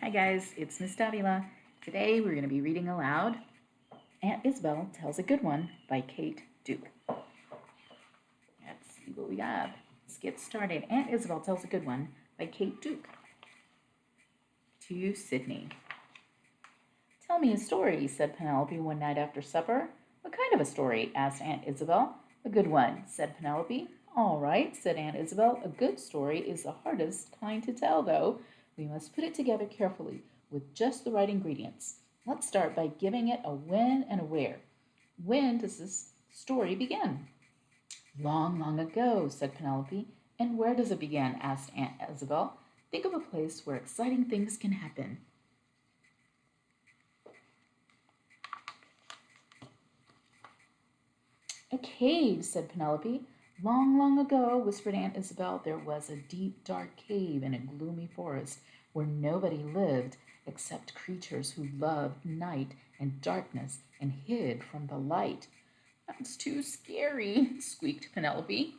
Hi guys, it's Miss Davila. Today we're going to be reading aloud Aunt Isabel Tells a Good One by Kate Duke. Let's see what we got. Let's get started. Aunt Isabel Tells a Good One by Kate Duke. To Sydney. Tell me a story, said Penelope one night after supper. What kind of a story? Asked Aunt Isabel. A good one, said Penelope. All right, said Aunt Isabel. A good story is the hardest kind to tell, though. We must put it together carefully with just the right ingredients. Let's start by giving it a when and a where. When does this story begin? Long, long ago, said Penelope. And where does it begin? Asked Aunt Isabel. Think of a place where exciting things can happen. A cave, said Penelope. Long, long ago, whispered Aunt Isabel, there was a deep, dark cave in a gloomy forest where nobody lived except creatures who loved night and darkness and hid from the light. That's too scary, squeaked Penelope.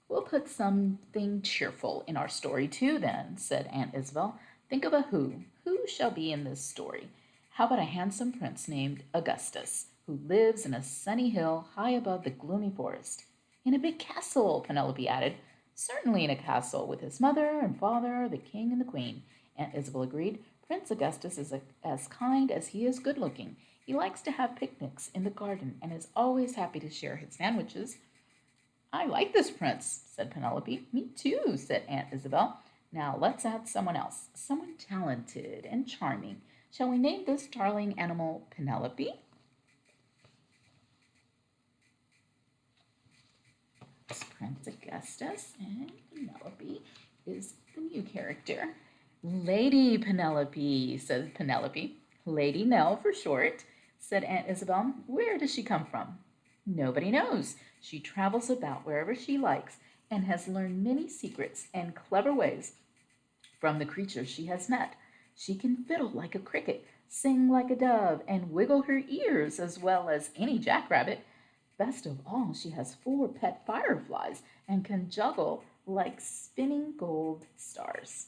We'll put something cheerful in our story too, then, said Aunt Isabel. Think of a who. Who shall be in this story? How about a handsome prince named Augustus, who lives in a sunny hill high above the gloomy forest? In a big castle, Penelope added. Certainly in a castle, with his mother and father, the king and the queen, Aunt Isabel agreed. Prince Augustus is as kind as he is good-looking. He likes to have picnics in the garden and is always happy to share his sandwiches. I like this prince, said Penelope. Me too, said Aunt Isabel. Now let's add someone else, someone talented and charming. Shall we name this darling animal Penelope? Prince Augustus and Penelope is the new character. Lady Penelope, said Penelope. Lady Nell for short, said Aunt Isabel. Where does she come from? Nobody knows. She travels about wherever she likes and has learned many secrets and clever ways from the creatures she has met. She can fiddle like a cricket, sing like a dove, and wiggle her ears as well as any jackrabbit. Best of all, she has 4 pet fireflies and can juggle like spinning gold stars.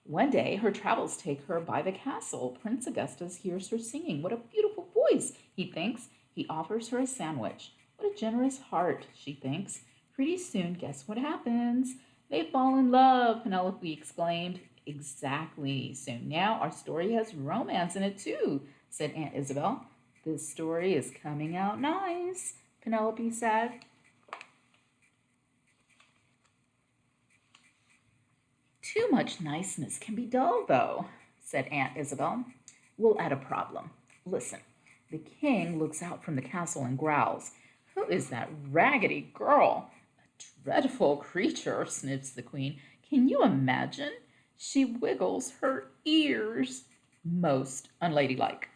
One day, her travels take her by the castle. Prince Augustus hears her singing. What a beautiful voice, he thinks. He offers her a sandwich. What a generous heart, she thinks. Pretty soon, guess what happens? They fall in love, Penelope exclaimed. Exactly. So now our story has romance in it too, said Aunt Isabel. This story is coming out nice, Penelope said. Too much niceness can be dull, though, said Aunt Isabel. We'll add a problem. Listen, the king looks out from the castle and growls. Who is that raggedy girl? A dreadful creature, sniffs the queen. Can you imagine? She wiggles her ears. Most unladylike.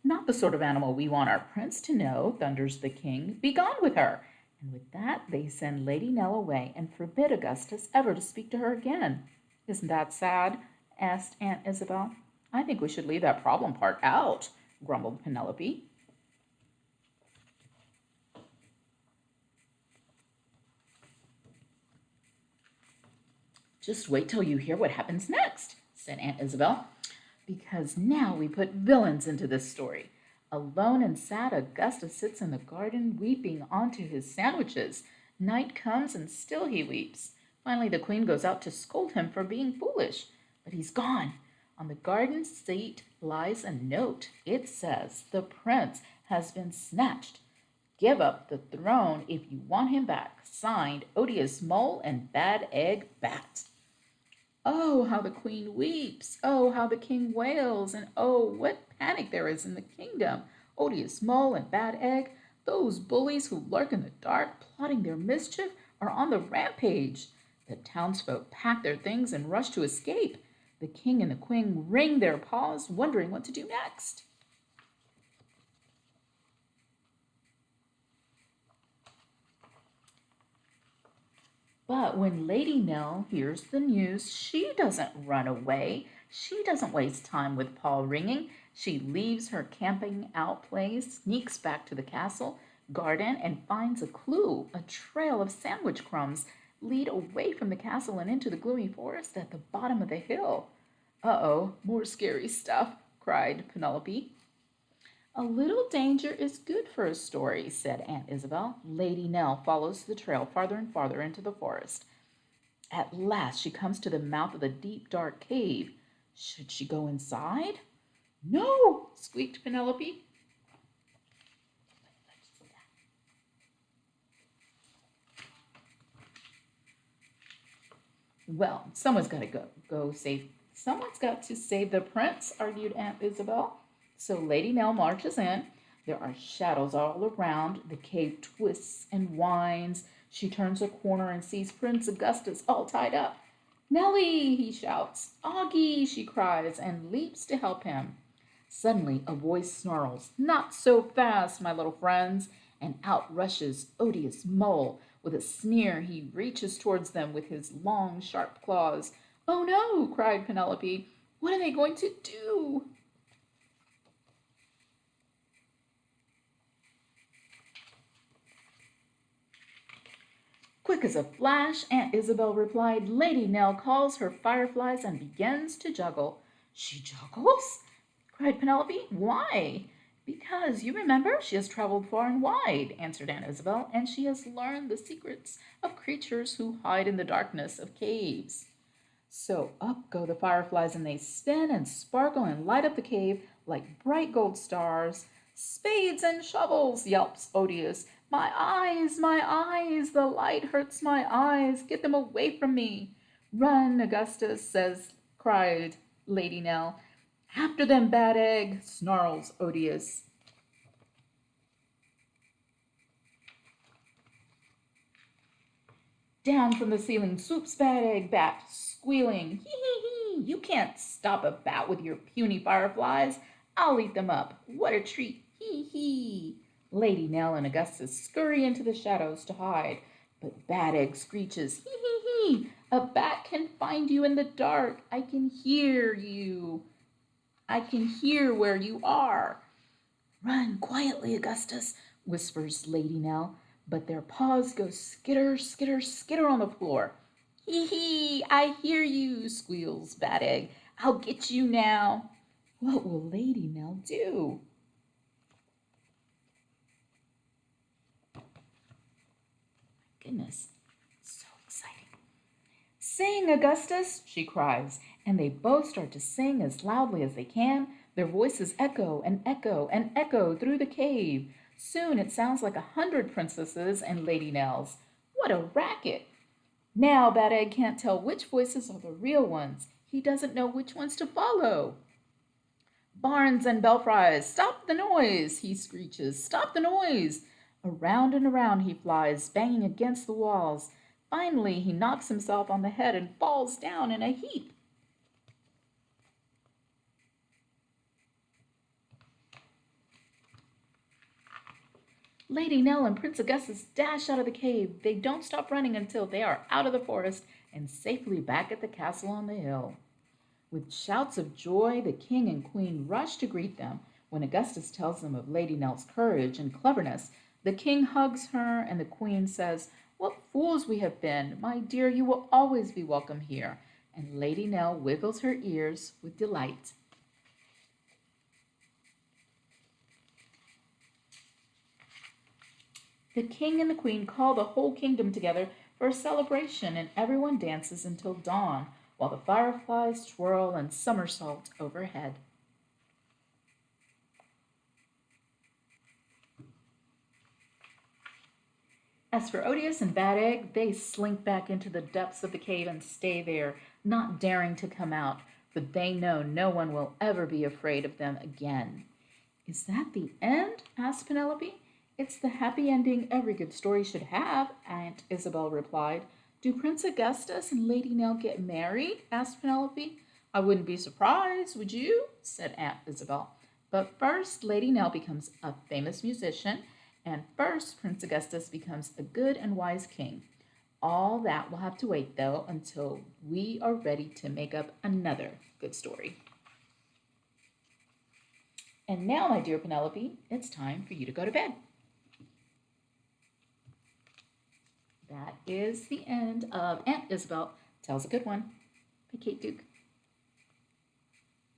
Not the sort of animal we want our prince to know, thunders the king. Be gone with her. And with that, they send Lady Nell away and forbid Augustus ever to speak to her again. Isn't that sad? Asked Aunt Isabel. I think we should leave that problem part out, grumbled Penelope. Just wait till you hear what happens next, said Aunt Isabel, because now we put villains into this story. Alone and sad, Augustus sits in the garden weeping onto his sandwiches. Night comes and still he weeps. Finally, the queen goes out to scold him for being foolish, but he's gone. On the garden seat lies a note. It says, "The prince has been snatched. Give up the throne if you want him back. Signed, Odious Mole and Bad Egg Bat." Oh, how the queen weeps! Oh, how the king wails! And oh, what panic there is in the kingdom! Odious Mole and Bad Egg, those bullies who lurk in the dark, plotting their mischief, are on the rampage. The townsfolk pack their things and rush to escape. The king and the queen wring their paws, wondering what to do next. But when Lady Nell hears the news, she doesn't run away. She doesn't waste time with paw wringing. She leaves her camping out place, sneaks back to the castle, garden and finds a clue. A trail of sandwich crumbs lead away from the castle and into the gloomy forest at the bottom of the hill. Uh-oh, more scary stuff, cried Penelope. A little danger is good for a story, said Aunt Isabel. Lady Nell follows the trail farther and farther into the forest. At last she comes to the mouth of the deep, dark cave. Should she go inside? No, squeaked Penelope. Well, someone's got to go save. Someone's got to save the prince, argued Aunt Isabel. So Lady Nell marches in. There are shadows all around. The cave twists and winds. She turns a corner and sees Prince Augustus all tied up. Nellie, he shouts. Augie, she cries, and leaps to help him. Suddenly, a voice snarls, Not so fast, my little friends, and out rushes Odious Mole. With a sneer, he reaches towards them with his long, sharp claws. Oh no, cried Penelope. What are they going to do? Quick as a flash, Aunt Isabel replied, Lady Nell calls her fireflies and begins to juggle. She juggles? Cried Penelope. Why? Because, you remember, she has traveled far and wide, answered Aunt Isabel, and she has learned the secrets of creatures who hide in the darkness of caves. So up go the fireflies, and they spin and sparkle and light up the cave like bright gold stars. Spades and shovels, yelps Odious. My eyes, the light hurts my eyes. Get them away from me. Run, Augustus, cried Lady Nell. After them, Bad Egg, snarls Odious. Down from the ceiling swoops Bad Egg Bat, squealing, Hee hee hee, you can't stop a bat with your puny fireflies. I'll eat them up. What a treat, hee hee. Lady Nell and Augustus scurry into the shadows to hide, but Bad Egg screeches, Hee hee hee, a bat can find you in the dark. I can hear you. I can hear where you are. Run quietly, Augustus, whispers Lady Nell, but their paws go skitter, skitter, skitter on the floor. Hee hee, I hear you, squeals Bad Egg. I'll get you now. What will Lady Nell do? Goodness, so exciting. Sing, Augustus, she cries, and they both start to sing as loudly as they can. Their voices echo and echo and echo through the cave. Soon it sounds like 100 princesses and Lady Nells. What a racket! Now Bad Egg can't tell which voices are the real ones. He doesn't know which ones to follow. Barns and Belfries, stop the noise, he screeches. Stop the noise! Around and around he flies, banging against the walls. Finally, he knocks himself on the head and falls down in a heap. Lady Nell and Prince Augustus dash out of the cave. They don't stop running until they are out of the forest and safely back at the castle on the hill. With shouts of joy, the king and queen rush to greet them. When Augustus tells them of Lady Nell's courage and cleverness, the king hugs her and the queen says, What fools we have been! My dear, you will always be welcome here. And Lady Nell wiggles her ears with delight. The king and the queen call the whole kingdom together for a celebration, and everyone dances until dawn, while the fireflies twirl and somersault overhead. As for Odious and Bad Egg, they slink back into the depths of the cave and stay there, not daring to come out, for they know no one will ever be afraid of them again. Is that the end? Asked Penelope. It's the happy ending every good story should have, Aunt Isabel replied. Do Prince Augustus and Lady Nell get married? Asked Penelope. I wouldn't be surprised, would you? Said Aunt Isabel. But first, Lady Nell becomes a famous musician, and first, Prince Augustus becomes a good and wise king. All that will have to wait, though, until we are ready to make up another good story. And now, my dear Penelope, it's time for you to go to bed. is the end of Aunt Isabel Tells a Good One by Kate Duke.